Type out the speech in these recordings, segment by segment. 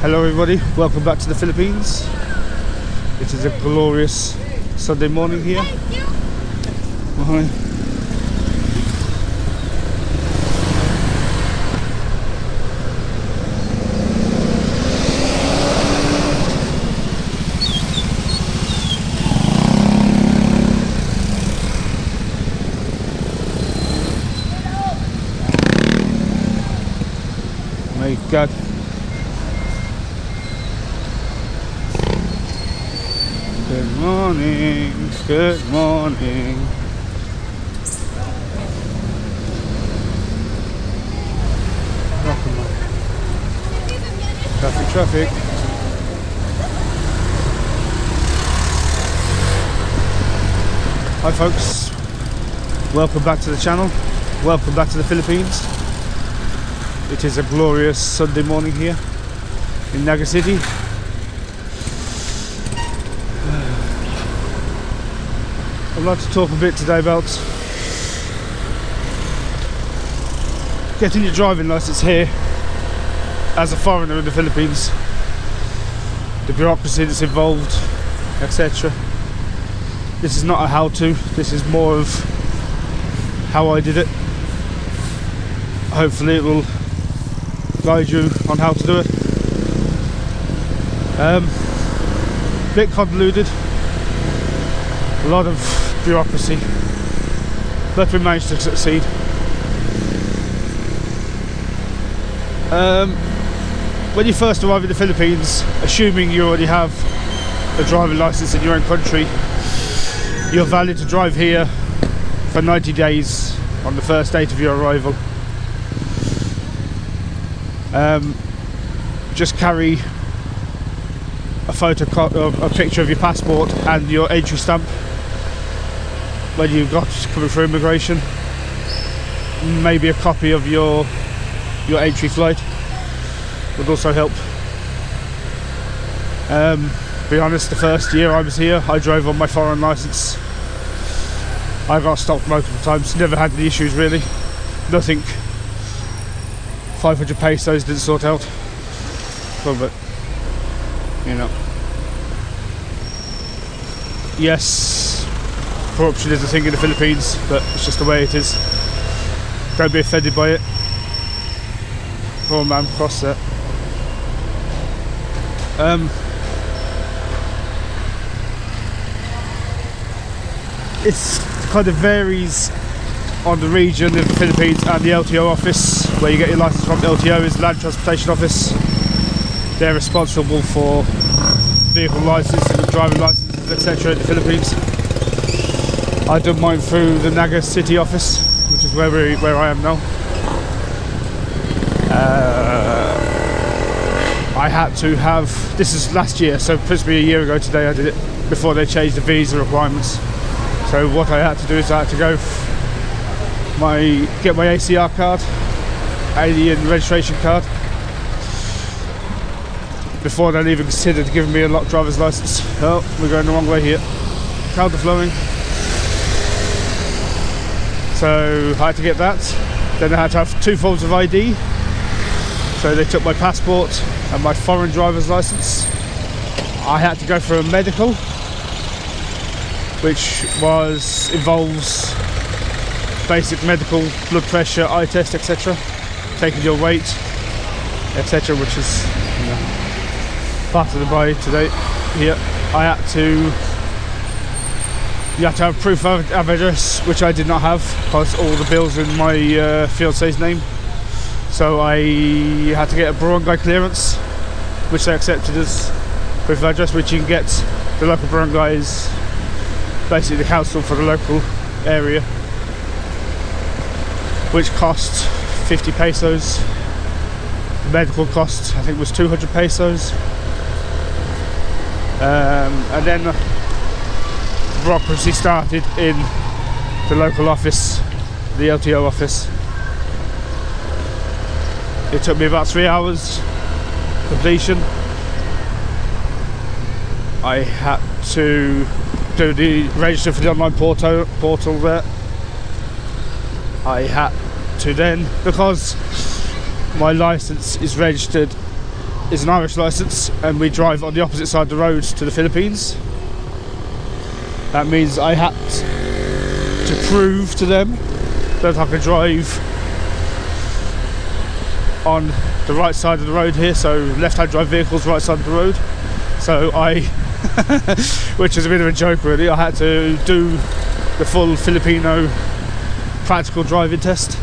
Hello everybody, welcome back to the Philippines. It is a glorious Sunday morning here. Hi. My God. Good morning, good morning. Traffic. Hi folks, welcome back to the channel, welcome back to the Philippines. It is a glorious Sunday morning here in Naga City. I'd like to talk a bit today about getting your driving license here as a foreigner in the Philippines, the bureaucracy that's involved, etc. This is not a how-to, this is more of how I did it. Hopefully it will guide you on how to do it. Bit convoluted, a lot of bureaucracy, but we managed to succeed. When you first arrive in the Philippines, assuming you already have a driving license in your own country, you're valid to drive here for 90 days on the first date of your arrival. Just carry a picture of your passport and your entry stamp when you got coming through immigration. Maybe a copy of your entry flight would also help. Be honest, the first year I was here, I drove on my foreign license. I got stopped multiple times, never had any issues really. Nothing 500 pesos didn't sort out. But you know, yes, corruption is a thing in the Philippines, but it's just the way it is. Don't be offended by it. Poor man, cross that. It kind of varies on the region of the Philippines and the LTO office. Where you get your license from, the LTO is Land Transportation Office. They're responsible for vehicle licensing and driving licenses, etc. in the Philippines. I done mine through the Naga City office, which is where I am now. I had to have, this is last year, so principally a year ago today I did it, before they changed the visa requirements. So what I had to do is I had to go get my ACR card, alien registration card, before they'd even considered giving me a driver's license. Oh, we're going the wrong way here. Counterflowing. So I had to get that. Then I had to have 2 forms of ID. So they took my passport and my foreign driver's license. I had to go for a medical, which involves basic medical, blood pressure, eye test, etc. Taking your weight, etc. Which is, you know, part of the buy today. Here, you have to have proof of address, which I did not have, because all the bills in my fiance's name. So I had to get a barangay clearance, which they accepted as proof of address, which you can get. The local barangay is basically the council for the local area, which cost 50 pesos. The medical cost, I think, was 200 pesos. And then bureaucracy started in the local office, the LTO office. It took me about 3 hours completion. I had to do the register for the online portal there. I had to then, because my license is registered is an Irish licence, and we drive on the opposite side of the road to the Philippines. That means I had to prove to them that I could drive on the right side of the road here, so left-hand drive vehicles, right side of the road. So I, which is a bit of a joke really, I had to do the full Filipino practical driving test,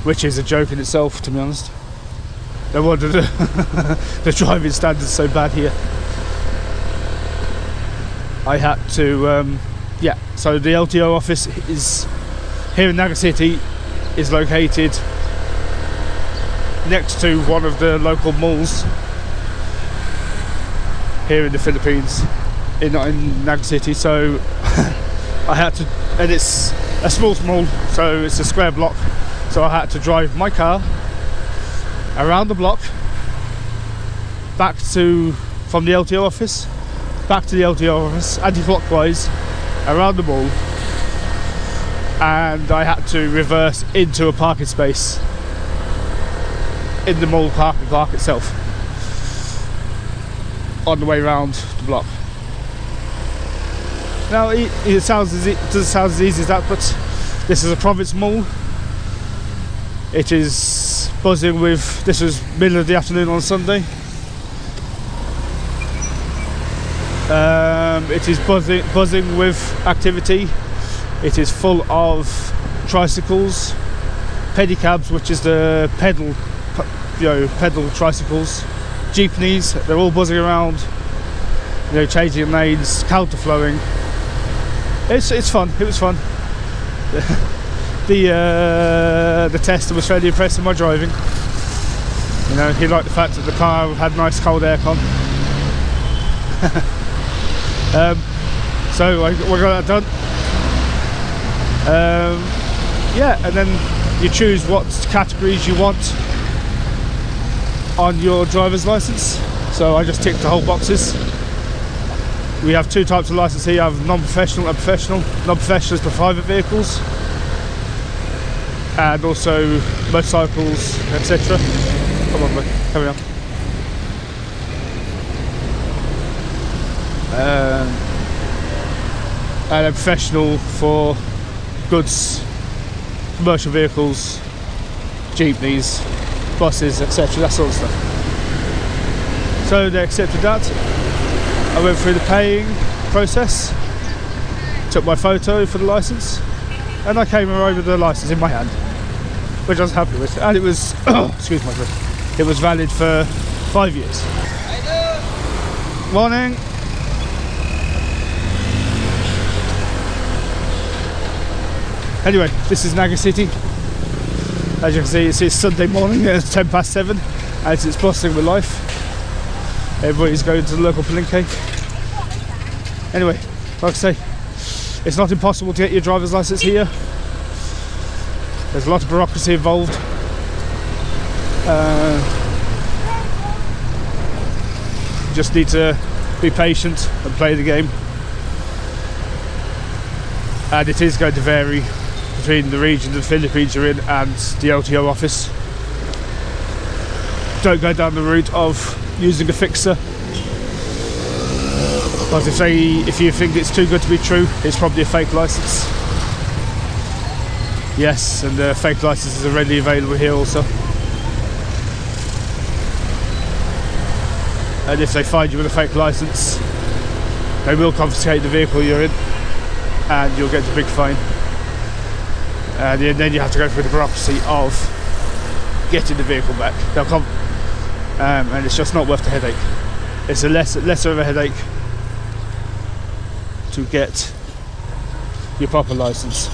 which is a joke in itself, to be honest. No wonder the driving standards so bad here. I had to, yeah, so the LTO office is here in Naga City, is located next to one of the local malls here in the Philippines, in Naga City. So I had to, and it's a small mall, so it's a square block, so I had to drive my car around the block back to, from the LTO office back to the LTO office, anti-clockwise around the mall, and I had to reverse into a parking space in the mall park itself on the way round the block. Now it doesn't sound as easy as that, but this is a province mall. It is buzzing with, this was middle of the afternoon on Sunday. It is buzzing with activity. It is full of tricycles, pedicabs, which is the pedal tricycles, jeepneys. They're all buzzing around, changing lanes, counterflowing. It's fun. It was fun. The tester was fairly impressed with my driving. He liked the fact that the car had nice cold aircon. So we got that done. Yeah, and then you choose what categories you want on your driver's license. So I just ticked the whole boxes. We have two types of license here. You have non-professional and professional. Non-professional is for private vehicles and also motorcycles, etc. Come on, bud, carry on. And then professional for goods, commercial vehicles, jeepneys, buses, etc. That sort of stuff. So they accepted that. I went through the paying process, took my photo for the license, and I came away with the license in my hand, which I was happy with. And it was, excuse my breath, it was valid for 5 years. Morning. Anyway, this is Naga City. As you can see, it's Sunday morning, it's 7:10, and it's bustling with life. Everybody's going to the local palinque. Anyway, like I say, it's not impossible to get your driver's license here. There's a lot of bureaucracy involved. You just need to be patient and play the game. And it is going to vary between the region the Philippines you're in and the LTO office. Don't go down the route of using a fixer, because if you think it's too good to be true, it's probably a fake license. Yes, and the fake licenses are readily available here also. And if they find you with a fake license, they will confiscate the vehicle you're in, and you'll get a big fine. And then you have to go through the bureaucracy of getting the vehicle back. They'll come, and it's just not worth the headache. It's a lesser of a headache to get your proper license.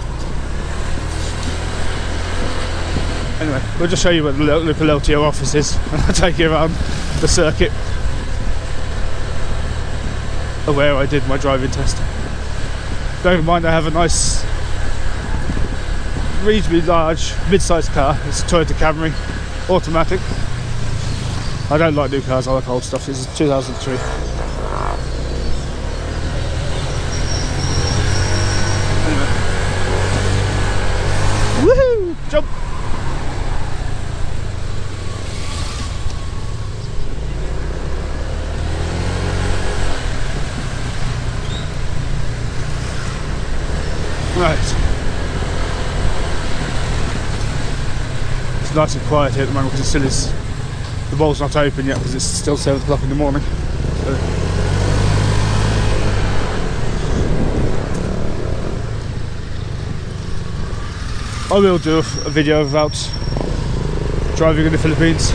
Anyway, we'll just show you what the local LTO office is, and I'll take you around the circuit of where I did my driving test. Don't mind, I have a nice, reasonably large, mid-sized car. It's a Toyota Camry, automatic. I don't like new cars, I like old stuff. This is 2003. Anyway. Woohoo! Jump! nice and quiet here at the moment because it still is. The mall's not open yet because it's still 7 o'clock in the morning. So. I will do a video about driving in the Philippines.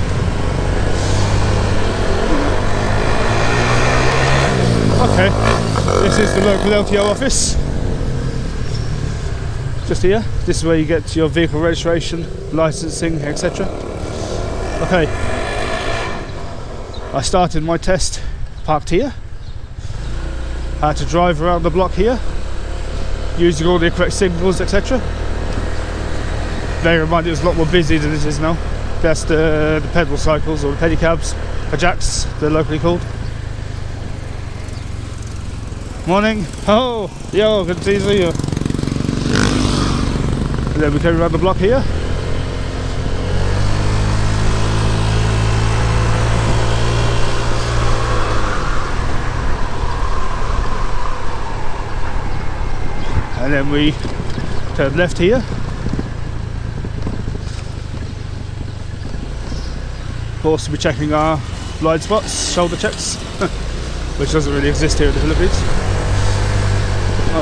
Okay, this is the local LTO office. Just here. This is where you get your vehicle registration, licensing, etc. Okay. I started my test parked here. I had to drive around the block here, using all the correct signals, etc. Bear in mind it was a lot more busy than it is now. That's the pedal cycles or the pedicabs, or jacks, they're locally called. Morning. Oh, yo, good to see you. And then we came around the block here. And then we turned left here. Of course, we're checking our blind spots, shoulder checks, which doesn't really exist here in the Philippines.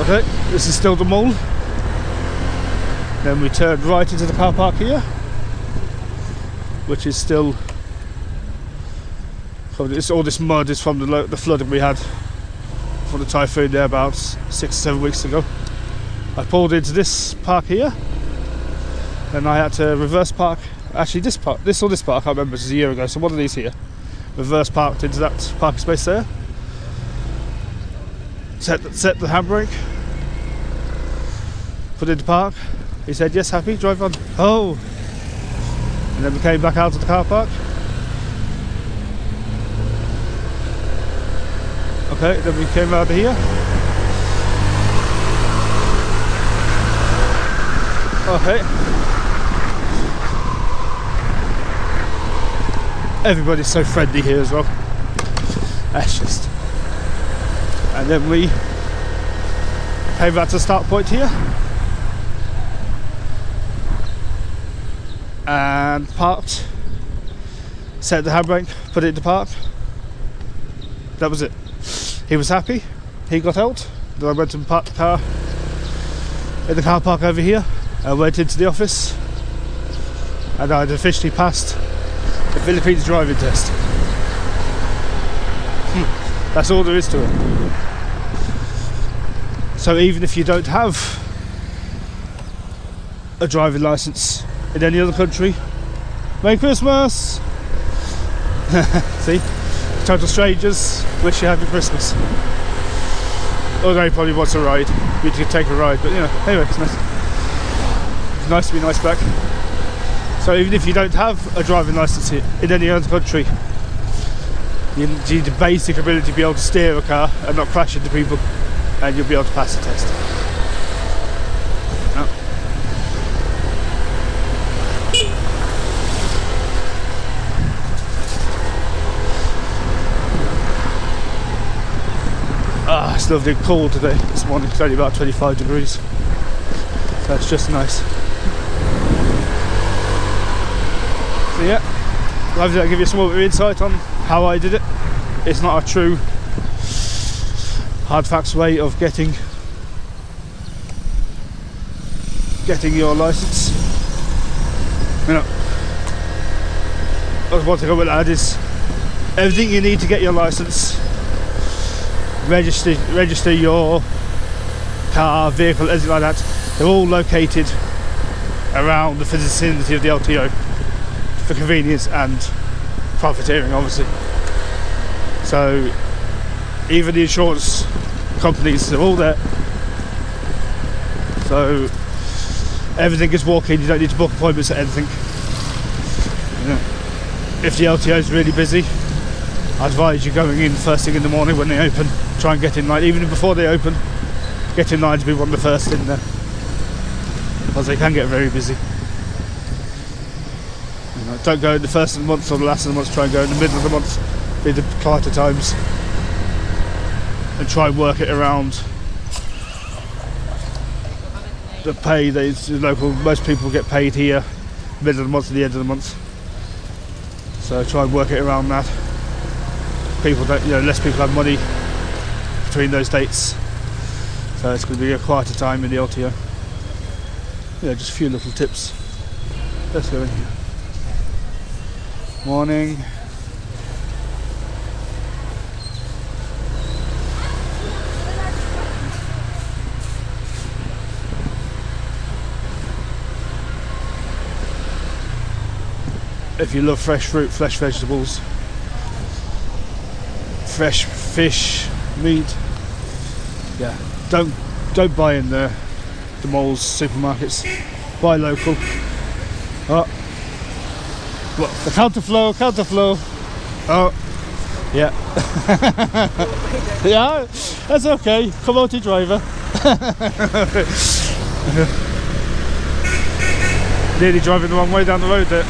Okay, this is still the mall. Then we turned right into the car park here, which is still. All this mud is from the flooding we had from the typhoon there about 6 or 7 weeks ago. I pulled into this park here, and I had to reverse park. Actually, this park, I can't remember, this was a year ago. So one of these here, reverse parked into that parking space there. Set the handbrake. Put it into park. He said, "Yes, happy, drive on." Oh, and then we came back out of the car park. Okay, then we came out of here. Okay. Everybody's so friendly here as well. That's just. And then we came back to the start point here. And parked. Set the handbrake, put it into park. That was it. He was happy. He got out. Then I went and parked the car in the car park over here. I went into the office. And I'd officially passed the Philippines driving test. That's all there is to it. So even if you don't have a driving license in any other country, Merry Christmas! See? Total strangers wish you happy Christmas. Although he probably wants a ride. We could take a ride, but you know, anyway, it's nice. It's nice to be nice back. So even if you don't have a driving license here in any other country, you need the basic ability to be able to steer a car and not crash into people, and you'll be able to pass the test. Oh. Ah, it's lovely and cool today. This morning it's only about 25 degrees, so it's just nice. So yeah, hopefully I'll give you some more insight on how I did it. It's not a true hard facts way of getting your license. You know, one thing I will add is everything you need to get your license, register your car, vehicle, anything like that, they're all located around the vicinity of the LTO for convenience and profiteering, obviously. So even the insurance companies are all there, so everything is walk-in. You don't need to book appointments at anything. You know, if the LTO is really busy, I advise you going in first thing in the morning when they open. Try and get in line, even before they open. Get in line to be one of the first in there, because they can get very busy. You know, don't go in the first of the month or the last of the month. Try and go in the middle of the month, be the quieter times, and try and work it around the pay. The local, most people get paid here middle of the month to the end of the month. So try and work it around that. People don't, less people have money between those dates. So it's going to be a quieter time in the LTO. Yeah, just a few little tips. Let's go in here. Morning. If you love fresh fruit, fresh vegetables, fresh fish, meat, yeah, don't buy in the malls, supermarkets. Buy local. Oh, what? The counterflow. Oh, yeah. Yeah, that's okay. Commodity driver. Nearly driving the wrong way down the road there.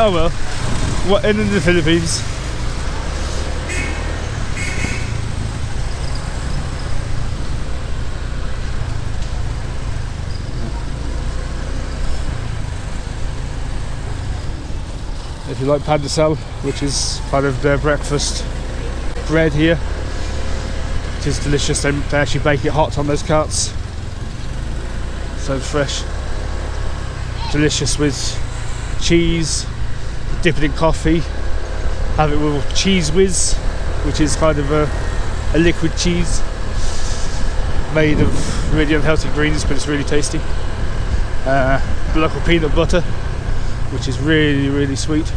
Oh well. What in the Philippines? If you like pandesal, which is part of their breakfast bread here, it is delicious. They actually bake it hot on those carts, so it's fresh, delicious with cheese. Dip it in coffee. Have it with cheese whiz, which is kind of a liquid cheese made of really unhealthy ingredients, but it's really tasty. The local peanut butter, which is really, really sweet.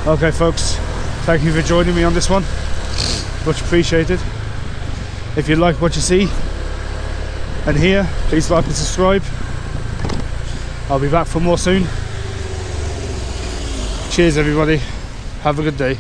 Okay folks, thank you for joining me on this one, much appreciated. If you like what you see and hear, please like and subscribe. I'll be back for more soon. Cheers everybody, have a good day.